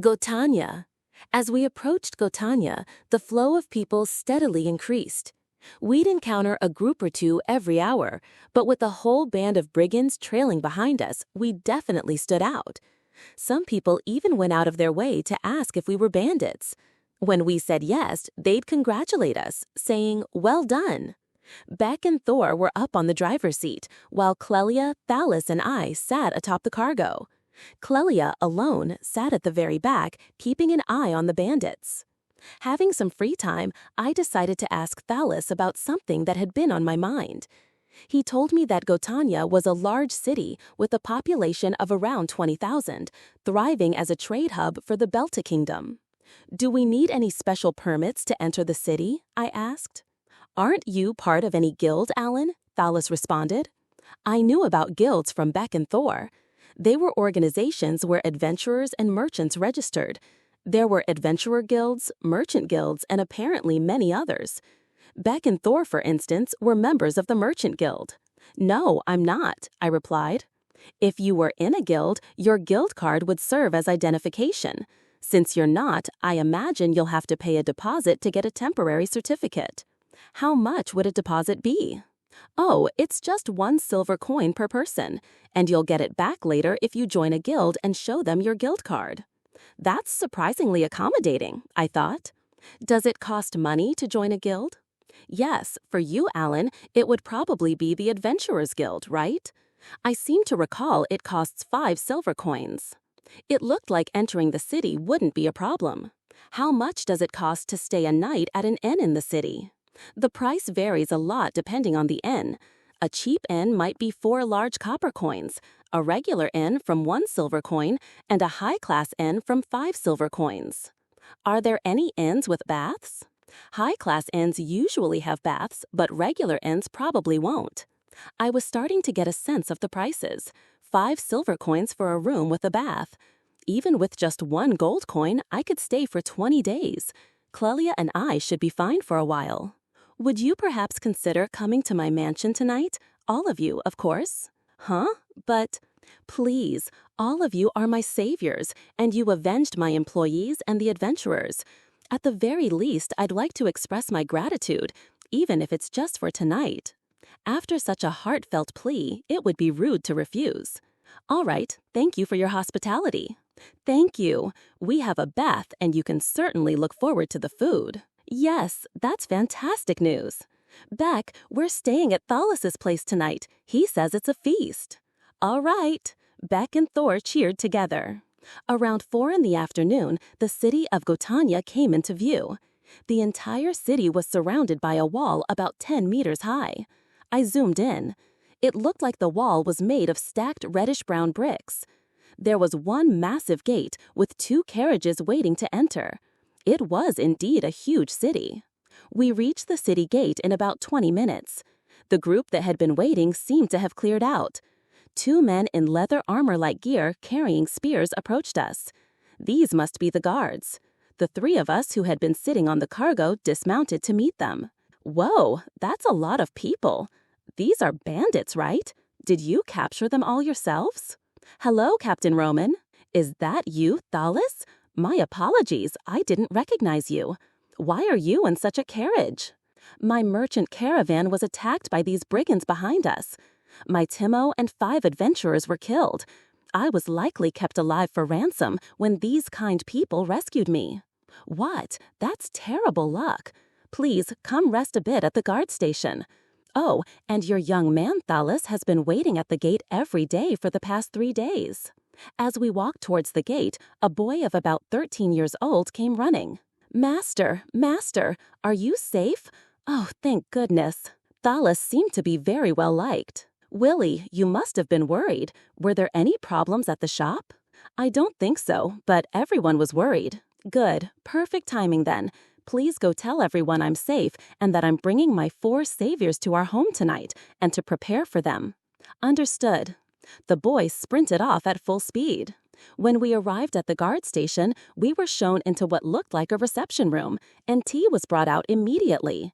Gotanya. As we approached Gotanya, the flow of people steadily increased. We'd encounter a group or two every hour, but with a whole band of brigands trailing behind us, we definitely stood out. Some people even went out of their way to ask if we were bandits. When we said yes, they'd congratulate us, saying, "Well done." Beck and Thor were up on the driver's seat, while Clelia, Thalas, and I sat atop the cargo. Clelia, alone, sat at the very back, keeping an eye on the bandits. Having some free time, I decided to ask Thalas about something that had been on my mind. He told me that Gotanya was a large city with a population of around 20,000, thriving as a trade hub for the Belta Kingdom. "Do we need any special permits to enter the city?" I asked. "Aren't you part of any guild, Alan?" Thalas responded. I knew about guilds from Beck and Thor. They were organizations where adventurers and merchants registered. There were adventurer guilds, merchant guilds, and apparently many others. Beck and Thor, for instance, were members of the Merchant Guild. "No, I'm not," I replied. "If you were in a guild, your guild card would serve as identification. Since you're not, I imagine you'll have to pay a deposit to get a temporary certificate." "How much would a deposit be?" "Oh, it's just 1 silver coin per person, and you'll get it back later if you join a guild and show them your guild card." That's surprisingly accommodating, I thought. "Does it cost money to join a guild?" "Yes, for you, Alan, it would probably be the Adventurers Guild, right? I seem to recall it costs 5 silver coins." It looked like entering the city wouldn't be a problem. "How much does it cost to stay a night at an inn in the city?" "The price varies a lot depending on the inn. A cheap inn might be 4 large copper coins, a regular inn from 1 silver coin, and a high-class inn from 5 silver coins." "Are there any inns with baths?" "High-class inns usually have baths, but regular inns probably won't." I was starting to get a sense of the prices. 5 silver coins for a room with a bath. Even with just 1 gold coin, I could stay for 20 days. Clelia and I should be fine for a while. "Would you perhaps consider coming to my mansion tonight? All of you, of course." "Huh? But..." "Please, all of you are my saviors, and you avenged my employees and the adventurers. At the very least, I'd like to express my gratitude, even if it's just for tonight." After such a heartfelt plea, it would be rude to refuse. "All right, thank you for your hospitality." "Thank you. We have a bath, and you can certainly look forward to the food." "Yes, that's fantastic news." "Beck, we're staying at Thalas's place tonight. He says it's a feast." "All right." Beck and Thor cheered together. Around 4 in the afternoon, the city of Gotanya came into view. The entire city was surrounded by a wall about 10 meters high. I zoomed in. It looked like the wall was made of stacked reddish-brown bricks. There was one massive gate with 2 carriages waiting to enter. It was indeed a huge city. We reached the city gate in about 20 minutes. The group that had been waiting seemed to have cleared out. 2 men in leather armor-like gear carrying spears approached us. These must be the guards. The 3 of us who had been sitting on the cargo dismounted to meet them. "Whoa, that's a lot of people. These are bandits, right? Did you capture them all yourselves?" "Hello, Captain Roman. Is that you, Thalas? My apologies, I didn't recognize you. Why are you in such a carriage?" "My merchant caravan was attacked by these brigands behind us. My Timo and 5 adventurers were killed. I was likely kept alive for ransom when these kind people rescued me." "What? That's terrible luck. Please come rest a bit at the guard station. Oh, and your young man, Thalas, has been waiting at the gate every day for the past 3 days." As we walked towards the gate, a boy of about 13 years old came running. Master, are you safe? Oh, thank goodness." Thalas seemed to be very well liked. "Willie, you must have been worried. Were there any problems at the shop?" "I don't think so, but everyone was worried." "Good. Perfect timing then. Please go tell everyone I'm safe and that I'm bringing my 4 saviors to our home tonight and to prepare for them." "Understood." The boy sprinted off at full speed. When we arrived at the guard station, we were shown into what looked like a reception room, and tea was brought out immediately.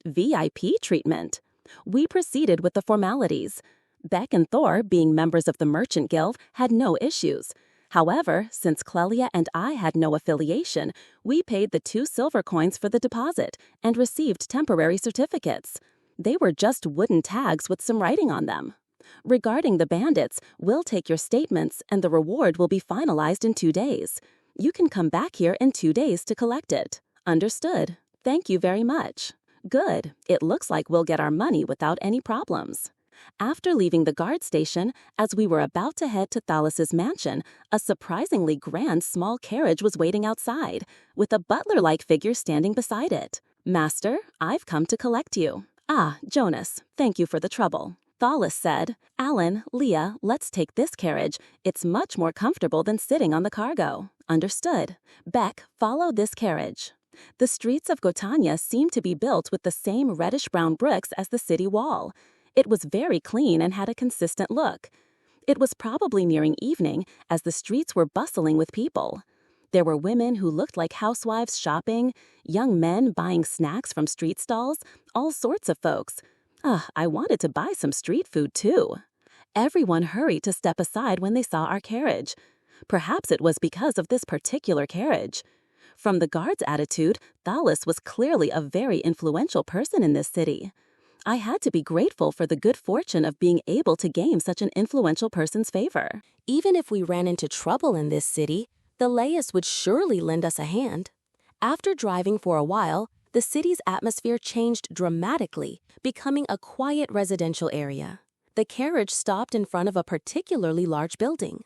VIP treatment. We proceeded with the formalities. Beck and Thor, being members of the Merchant Guild, had no issues. However, since Clelia and I had no affiliation, we paid the 2 silver coins for the deposit and received temporary certificates. They were just wooden tags with some writing on them. Regarding the bandits, we'll take your statements and the reward will be finalized in 2 days. You can come back here in 2 days to collect it. Understood. Thank you very much. Good. It looks like we'll get our money without any problems. After leaving the guard station, as we were about to head to Thalas's mansion, a surprisingly grand small carriage was waiting outside, with a butler-like figure standing beside it. Master, I've come to collect you. Ah, Jonas, thank you for the trouble. Thalas said, Alan, Leah, let's take this carriage. It's much more comfortable than sitting on the cargo. Understood. Beck, follow this carriage. The streets of Gotanya seemed to be built with the same reddish-brown bricks as the city wall. It was very clean and had a consistent look. It was probably nearing evening, as the streets were bustling with people. There were women who looked like housewives shopping, young men buying snacks from street stalls, all sorts of folks. I wanted to buy some street food too. Everyone hurried to step aside when they saw our carriage. Perhaps it was because of this particular carriage. From the guard's attitude, Thalas was clearly a very influential person in this city. I had to be grateful for the good fortune of being able to gain such an influential person's favor. Even if we ran into trouble in this city, the Laius would surely lend us a hand. After driving for a while, the city's atmosphere changed dramatically, becoming a quiet residential area. The carriage stopped in front of a particularly large building.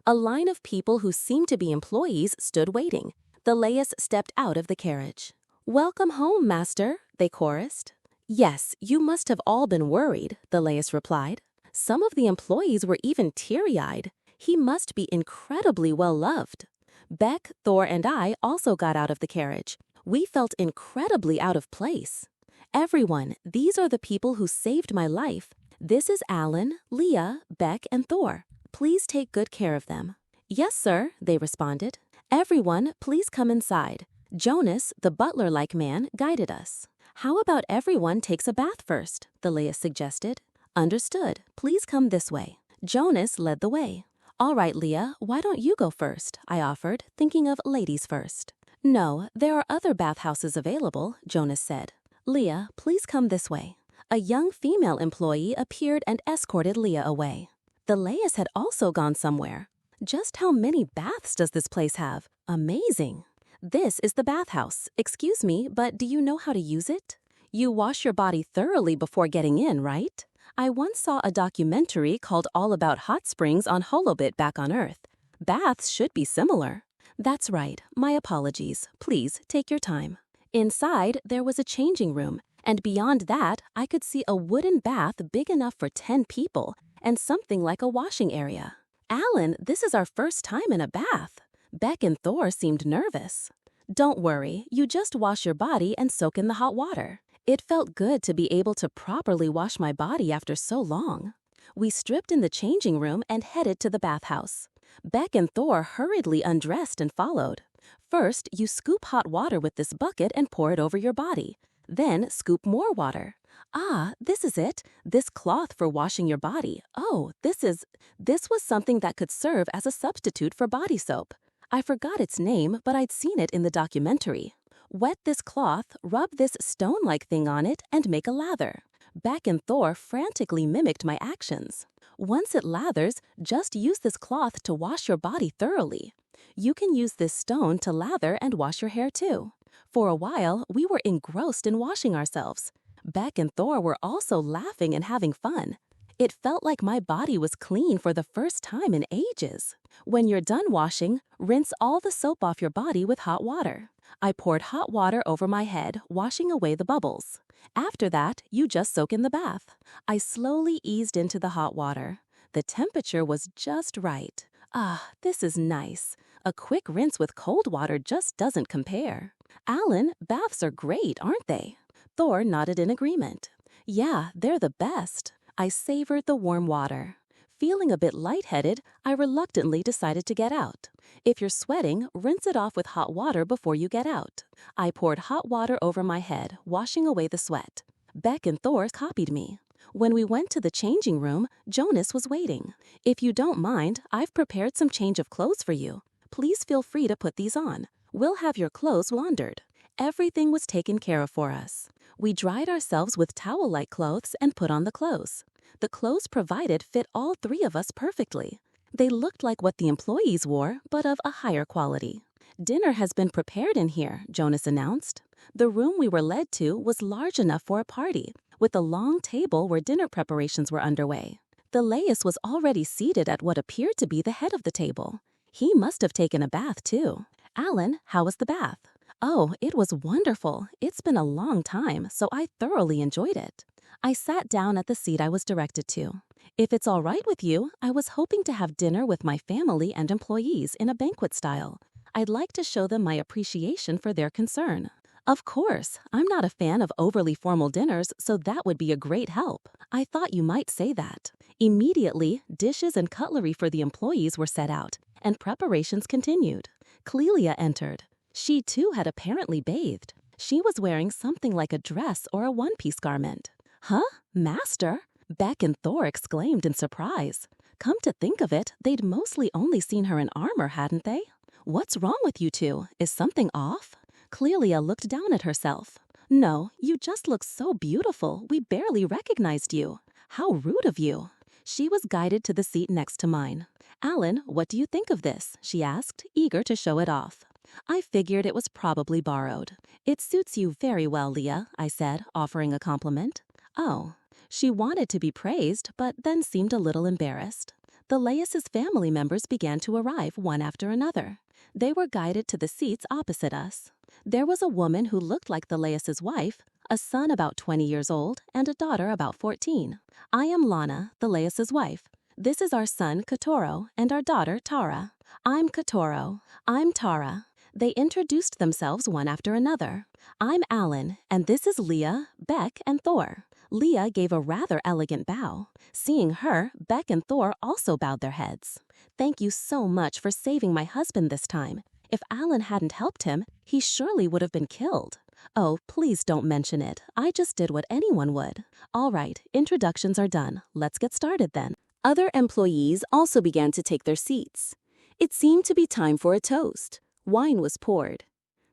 A line of people who seemed to be employees stood waiting. The Laius stepped out of the carriage. "Welcome home, master," they chorused. "Yes, you must have all been worried," the Laius replied. Some of the employees were even teary-eyed. He must be incredibly well-loved. Beck, Thor, and I also got out of the carriage. We felt incredibly out of place. "Everyone, these are the people who saved my life. This is Alan, Leah, Beck, and Thor. Please take good care of them." "Yes, sir," they responded. "Everyone, please come inside." Jonas, the butler-like man, guided us. "How about everyone takes a bath first?" the Laius suggested. "Understood. Please come this way." Jonas led the way. "All right, Leah, why don't you go first?" I offered, thinking of ladies first. "No, there are other bathhouses available," Jonas said. "Leah, please come this way." A young female employee appeared and escorted Leah away. The Laius had also gone somewhere. Just how many baths does this place have? Amazing. "This is the bathhouse. Excuse me, but do you know how to use it? You wash your body thoroughly before getting in, right? I once saw a documentary called All About Hot Springs on Holobit back on Earth. Baths should be similar." "That's right. My apologies. Please take your time." Inside, there was a changing room, and beyond that, I could see a wooden bath big enough for 10 people and something like a washing area. "Alan, this is our first time in a bath." Beck and Thor seemed nervous. "Don't worry, you just wash your body and soak in the hot water." It felt good to be able to properly wash my body after so long. We stripped in the changing room and headed to the bathhouse. Beck and Thor hurriedly undressed and followed. First, you scoop hot water with this bucket and pour it over your body. Then, scoop more water. "Ah, this is it. This cloth for washing your body. Oh, this was something that could serve as a substitute for body soap. I forgot its name, but I'd seen it in the documentary. Wet this cloth, rub this stone-like thing on it, and make a lather." Beck and Thor frantically mimicked my actions. "Once it lathers, just use this cloth to wash your body thoroughly. You can use this stone to lather and wash your hair too." For a while, we were engrossed in washing ourselves. Beck and Thor were also laughing and having fun. It felt like my body was clean for the first time in ages. When you're done washing, rinse all the soap off your body with hot water. I poured hot water over my head, washing away the bubbles. After that, you just soak in the bath. I slowly eased into the hot water. The temperature was just right. Ah, this is nice. A quick rinse with cold water just doesn't compare. "Alan, baths are great, aren't they?" Thor nodded in agreement. "Yeah, they're the best." I savored the warm water. Feeling a bit lightheaded, I reluctantly decided to get out. If you're sweating, rinse it off with hot water before you get out. I poured hot water over my head, washing away the sweat. Beck and Thor copied me. When we went to the changing room, Jonas was waiting. "If you don't mind, I've prepared some change of clothes for you. Please feel free to put these on. We'll have your clothes laundered." Everything was taken care of for us. We dried ourselves with towel-like clothes and put on the clothes. The clothes provided fit all three of us perfectly. They looked like what the employees wore, but of a higher quality. "Dinner has been prepared in here," Jonas announced. The room we were led to was large enough for a party, with a long table where dinner preparations were underway. The Laius was already seated at what appeared to be the head of the table. He must have taken a bath, too. "Alan, how was the bath?" "Oh, it was wonderful. It's been a long time, so I thoroughly enjoyed it." I sat down at the seat I was directed to. "If it's all right with you, I was hoping to have dinner with my family and employees in a banquet style. I'd like to show them my appreciation for their concern." "Of course, I'm not a fan of overly formal dinners, so that would be a great help." "I thought you might say that." Immediately, dishes and cutlery for the employees were set out, and preparations continued. Clelia entered. She too had apparently bathed. She was wearing something like a dress or a one-piece garment. "Huh? Master?" Beck and Thor exclaimed in surprise. Come to think of it, they'd mostly only seen her in armor, hadn't they? "What's wrong with you two? Is something off?" Clelia looked down at herself. "No, you just look so beautiful, we barely recognized you. How rude of you." She was guided to the seat next to mine. "Alan, what do you think of this?" she asked, eager to show it off. I figured it was probably borrowed. "It suits you very well, Leah," I said, offering a compliment. "Oh." She wanted to be praised, but then seemed a little embarrassed. The Laius's family members began to arrive one after another. They were guided to the seats opposite us. There was a woman who looked like the Laius's wife, a son about 20 years old, and a daughter about 14. "I am Lana, the Laius's wife. This is our son, Katoro, and our daughter, Tara. I'm Katoro. I'm Tara." They introduced themselves one after another. "I'm Alan, and this is Leah, Beck, and Thor." Leah gave a rather elegant bow. Seeing her, Beck and Thor also bowed their heads. "Thank you so much for saving my husband this time. If Alan hadn't helped him, he surely would have been killed." "Oh, please don't mention it. I just did what anyone would." "All right, introductions are done. Let's get started then." Other employees also began to take their seats. It seemed to be time for a toast. Wine was poured.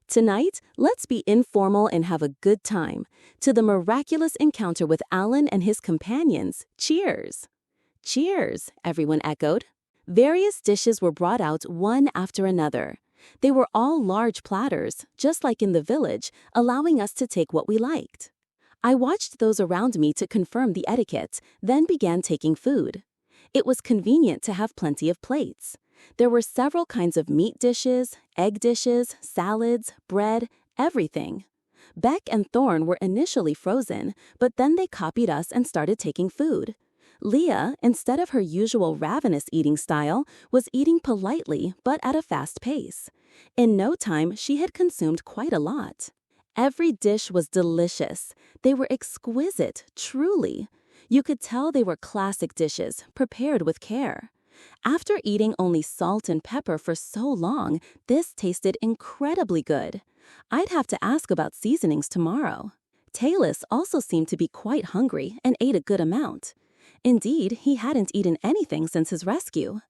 "Tonight, let's be informal and have a good time. To the miraculous encounter with Alan and his companions, cheers!" "Cheers," everyone echoed. Various dishes were brought out one after another. They were all large platters, just like in the village, allowing us to take what we liked. I watched those around me to confirm the etiquette, then began taking food. It was convenient to have plenty of plates. There were several kinds of meat dishes, egg dishes, salads, bread, everything. Beck and Thorn were initially frozen, but then they copied us and started taking food. Leah, instead of her usual ravenous eating style, was eating politely but at a fast pace. In no time, she had consumed quite a lot. Every dish was delicious. They were exquisite, truly. You could tell they were classic dishes, prepared with care. After eating only salt and pepper for so long, this tasted incredibly good. I'd have to ask about seasonings tomorrow. Talus also seemed to be quite hungry and ate a good amount. Indeed, he hadn't eaten anything since his rescue.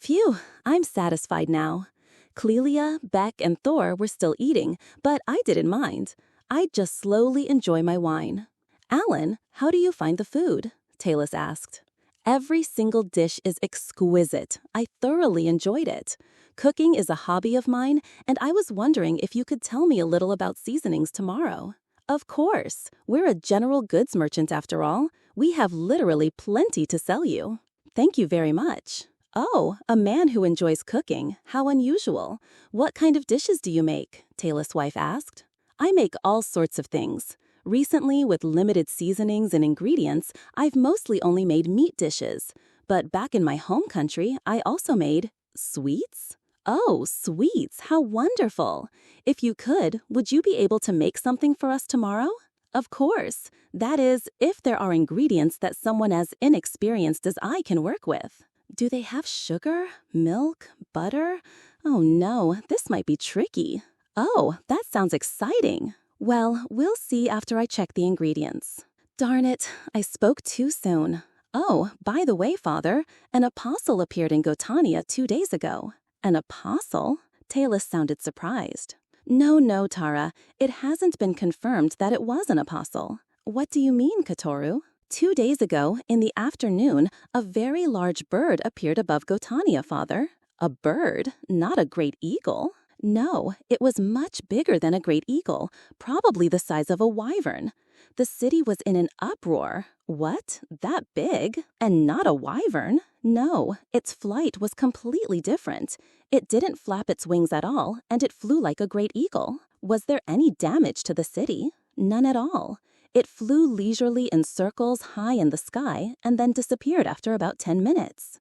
Phew, I'm satisfied now. Clelia, Beck, and Thor were still eating, but I didn't mind. I'd just slowly enjoy my wine. "Alan, how do you find the food?" Talus asked. "Every single dish is exquisite. I thoroughly enjoyed it. Cooking is a hobby of mine, and I was wondering if you could tell me a little about seasonings tomorrow." "Of course. We're a general goods merchant after all. We have literally plenty to sell you." "Thank you very much." "Oh, a man who enjoys cooking. How unusual. What kind of dishes do you make?" Talus' wife asked. "I make all sorts of things. Recently, with limited seasonings and ingredients, I've mostly only made meat dishes. But back in my home country, I also made sweets." "Oh, sweets, how wonderful. If you could, would you be able to make something for us tomorrow?" "Of course. That is, if there are ingredients that someone as inexperienced as I can work with." "Do they have sugar, milk, butter? Oh no, this might be tricky." "Oh, that sounds exciting." "Well, we'll see after I check the ingredients." Darn it, I spoke too soon. Oh, by the way, Father, an apostle appeared in Gotania 2 days ago. An apostle? Talus sounded surprised. No, Tara, it hasn't been confirmed that it was an apostle. What do you mean, Katoru? 2 days ago, in the afternoon, a very large bird appeared above Gotania, Father. A bird, not a great eagle. No, it was much bigger than a great eagle, probably the size of a wyvern. The city was in an uproar. What? That big? And not a wyvern? No, its flight was completely different. It didn't flap its wings at all, and it flew like a great eagle. Was there any damage to the city? None at all. It flew leisurely in circles high in the sky and then disappeared after about 10 minutes.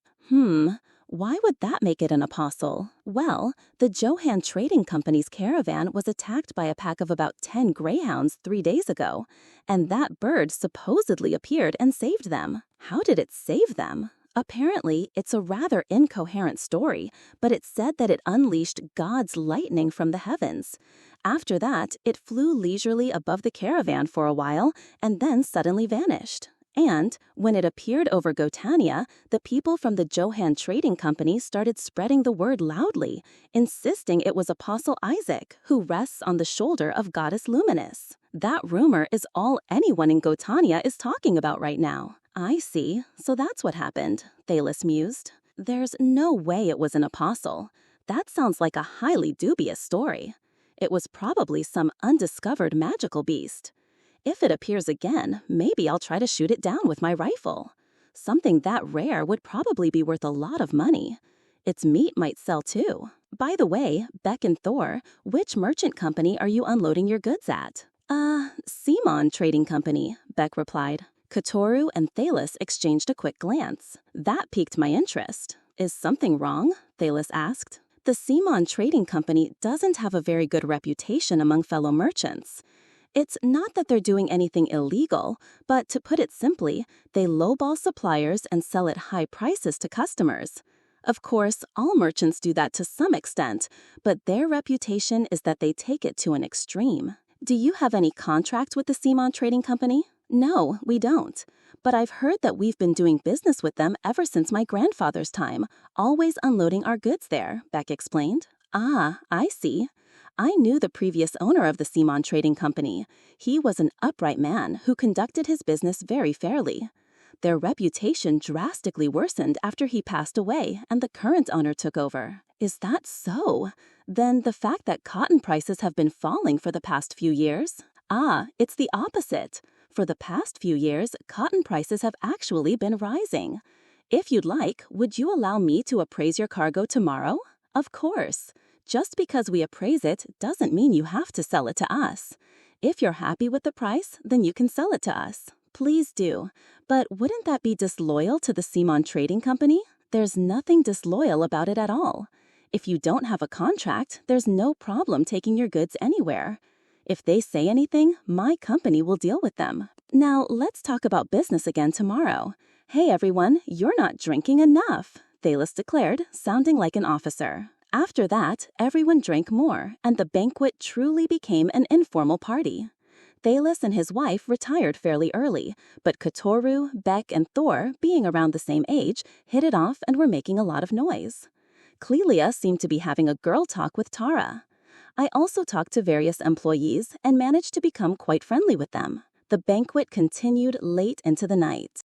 Why would that make it an apostle? Well, the Johan Trading Company's caravan was attacked by a pack of about 10 greyhounds 3 days ago, and that bird supposedly appeared and saved them. How did it save them? Apparently, it's a rather incoherent story, but it said that it unleashed God's lightning from the heavens. After that, it flew leisurely above the caravan for a while and then suddenly vanished. And when it appeared over Gotania, the people from the Johan Trading Company started spreading the word loudly, insisting it was Apostle Isaac, who rests on the shoulder of Goddess Luminous. That rumor is all anyone in Gotania is talking about right now. I see, so that's what happened, Thalis mused. There's no way it was an apostle. That sounds like a highly dubious story. It was probably some undiscovered magical beast. If it appears again, maybe I'll try to shoot it down with my rifle. Something that rare would probably be worth a lot of money. Its meat might sell too. By the way, Beck and Thor, which merchant company are you unloading your goods at? Simon Trading Company, Beck replied. Katoru and Thalis exchanged a quick glance. That piqued my interest. Is something wrong? Thalis asked. The Simon Trading Company doesn't have a very good reputation among fellow merchants. It's not that they're doing anything illegal, but to put it simply, they lowball suppliers and sell at high prices to customers. Of course, all merchants do that to some extent, but their reputation is that they take it to an extreme. Do you have any contract with the Simon Trading Company? No, we don't. But I've heard that we've been doing business with them ever since my grandfather's time, always unloading our goods there, Beck explained. Ah, I see. I knew the previous owner of the Simon Trading Company. He was an upright man who conducted his business very fairly. Their reputation drastically worsened after he passed away and the current owner took over. Is that so? Then the fact that cotton prices have been falling for the past few years? Ah, it's the opposite. For the past few years, cotton prices have actually been rising. If you'd like, would you allow me to appraise your cargo tomorrow? Of course. Just because we appraise it doesn't mean you have to sell it to us. If you're happy with the price, then you can sell it to us. Please do. But wouldn't that be disloyal to the Simon Trading Company? There's nothing disloyal about it at all. If you don't have a contract, there's no problem taking your goods anywhere. If they say anything, my company will deal with them. Now, let's talk about business again tomorrow. Hey everyone, you're not drinking enough, Thalis declared, sounding like an officer. After that, everyone drank more, and the banquet truly became an informal party. Thalis and his wife retired fairly early, but Katoru, Beck, and Thor, being around the same age, hit it off and were making a lot of noise. Clelia seemed to be having a girl talk with Tara. I also talked to various employees and managed to become quite friendly with them. The banquet continued late into the night.